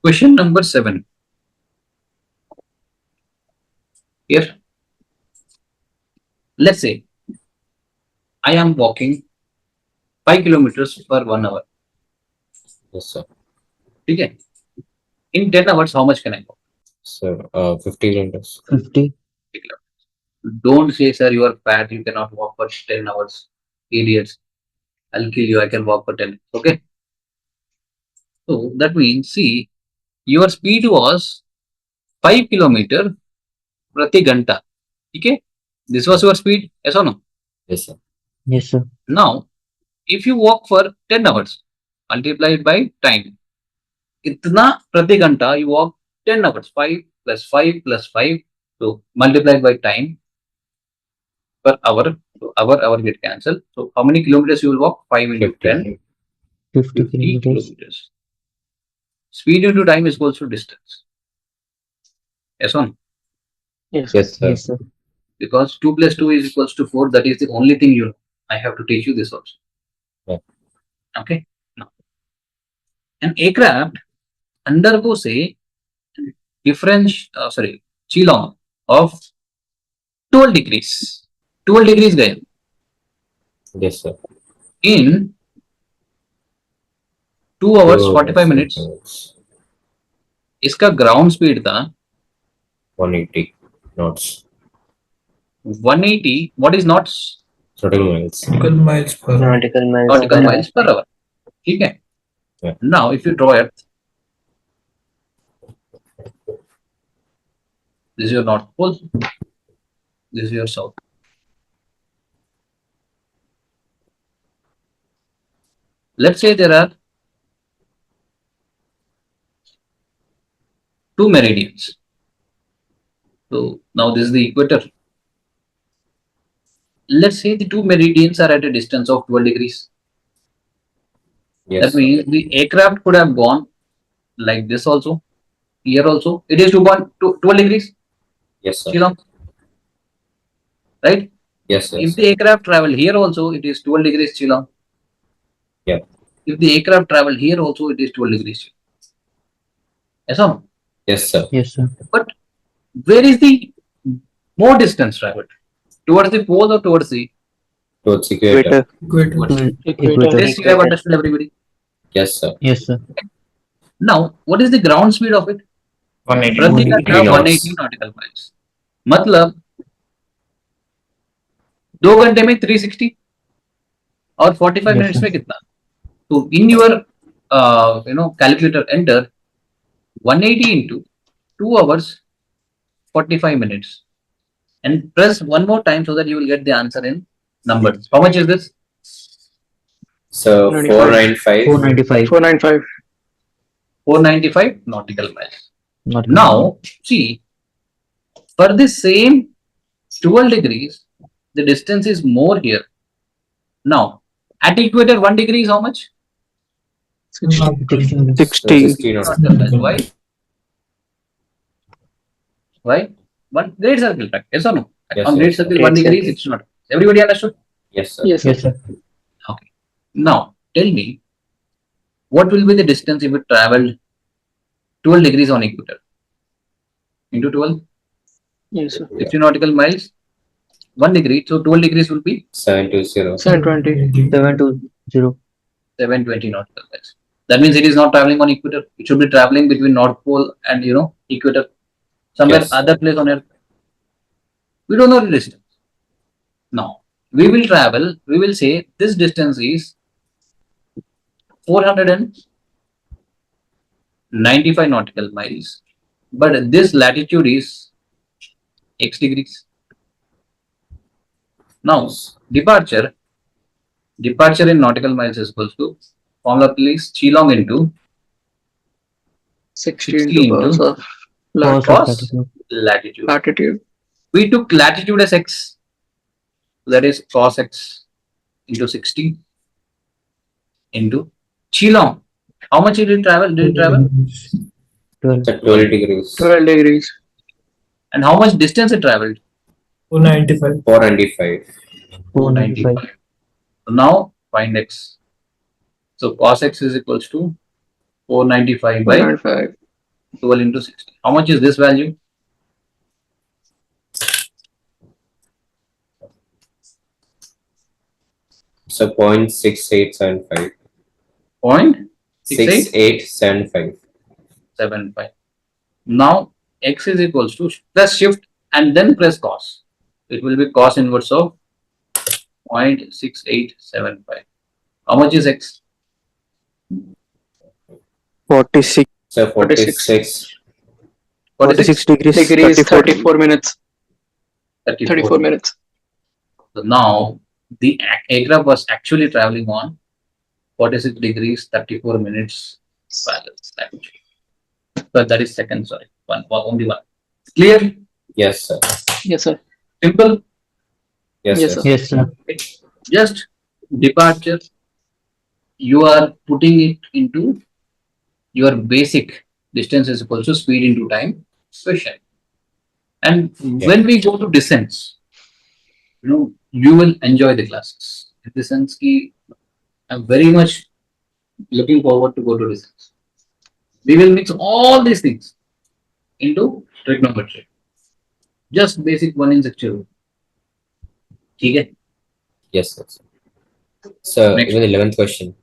Question number 7. Here, let's say I am walking 5 kilometers per 1 hour. Yes, sir. Okay. In 10 hours, how much can I walk? Sir, 50 kilometers. 50. 50 kilometers. Don't say, sir, you are fat, you cannot walk for 10 hours. Idiots. I'll kill you, I can walk for 10. Okay. So that means, see, your speed was 5 kilometer prati ganta. Okay. This was your speed. Yes or no? Yes, sir. Yes, sir. Now, if you walk for 10 hours, multiplied by time. Itna prati ghanta you walk 10 hours. 5 plus 5 plus 5. So multiplied by time per hour. So hour get cancelled. So how many kilometers you will walk? 5 into 50. 10. 50 50 kilometers. kilometers. Speed into time is equals to distance. Yes or no? Yes. Yes, sir. Yes, sir. Because 2 plus 2 is equals to 4. That is the only thing you know. I have to teach you this also. Yeah. Okay. Now, an aircraft undergoes a chilong of 12 degrees. 12 degrees गए Yes, sir. in 2 hours 45 minutes. इसका ground speed था 180 knots. 180. What is knots? Nautical miles. Nautical miles per hour. Nautical miles. Nautical miles per hour. ठीक है. Yeah. Now if you draw Earth, this is your north pole, this is your south. Let's say there are 2 meridians. So now this is the equator. Let's say the 2 meridians are at a distance of 12 degrees. Yes. That means the aircraft could have gone like this also. Here also. It is 12 degrees. Yes, sir. Shillong. Right? Yes, sir. If the aircraft travel here also, it is 12 degrees Shillong. Yeah. If the aircraft travel here also, it is 12 degrees Shillong. Yes or no? Yes, sir. Yes, sir. But where is the more distance traveled? Towards the pole or towards the Towards equator. Equator. Equator. Equator. this? You have understood, everybody. Yes, sir. Yes, sir. Now, what is the ground speed of it? 180. प्रति 180 घंटा knots. 180 nautical miles. मतलब 2 घंटे में 360 और 45 Yes, minutes sir. में कितना? So in your calculator enter 180 into 2 hours 45 minutes and press one more time so that you will get the answer in numbers. How much is this? So 495. 495. 495. 495 nautical miles. Not Now, see, for the same 12 degrees, the distance is more here. Now, at equator, 1 degree is how much? 16. 60. 60 knots. Nautical miles. Why? Why? One great circle track. Yes or no? Yes, On sir. great circle, Great 1 degree, circle. 60 knots. Everybody understood? Yes, sir. Yes. Yes, sir. Okay. Now, tell me, what will be the distance if it traveled 12 degrees on equator? Into 12? Yes, sir. 60 nautical miles, 1 degree. So 12 degrees will be 720. 720. 720. 720 nautical miles. That means it is not traveling on equator. It should be traveling between North Pole and equator. Somewhere Yes. other place on Earth. We don't know the distance. Now, we will say this distance is 495 nautical miles. But this latitude is x degrees. Now, departure in nautical miles is equals to formula please Qilong into 60 60 into cos into of Cos of cos latitude. latitude. latitude. We took latitude as x. That is cos x into 60 into Qilong. How much did it travel? 12. 12 degrees. 12 degrees. And how much distance it traveled? 495. 495. 495. So now find x. So cos x is equals to 495 by 495. 12 into 60. How much is this value? So 0.6875. Point 6875. 75. Now x is equals to press shift and then press cos. It will be cos inverse of 0.6875. How much is x? 46 So 46. 46. 46 degrees. Degrees 34. 34 minutes. 34. 34 minutes. So now the aircraft was actually traveling on 46 degrees 34 minutes balance latitude. So that is second, sorry. Only one. Clear? Yes, sir. Yes, sir. Simple? Yes, Yes, sir. sir. Yes, sir. Just departure. You are putting it into your basic distance is equal to speed into time question. And when we go to descents, you will enjoy the classes. In the sense ki, I'm very much looking forward to go to descents. We will mix all these things into trigonometry. Just basic one in section. ठीक है? Yes, sir. So Next. even the 11th question.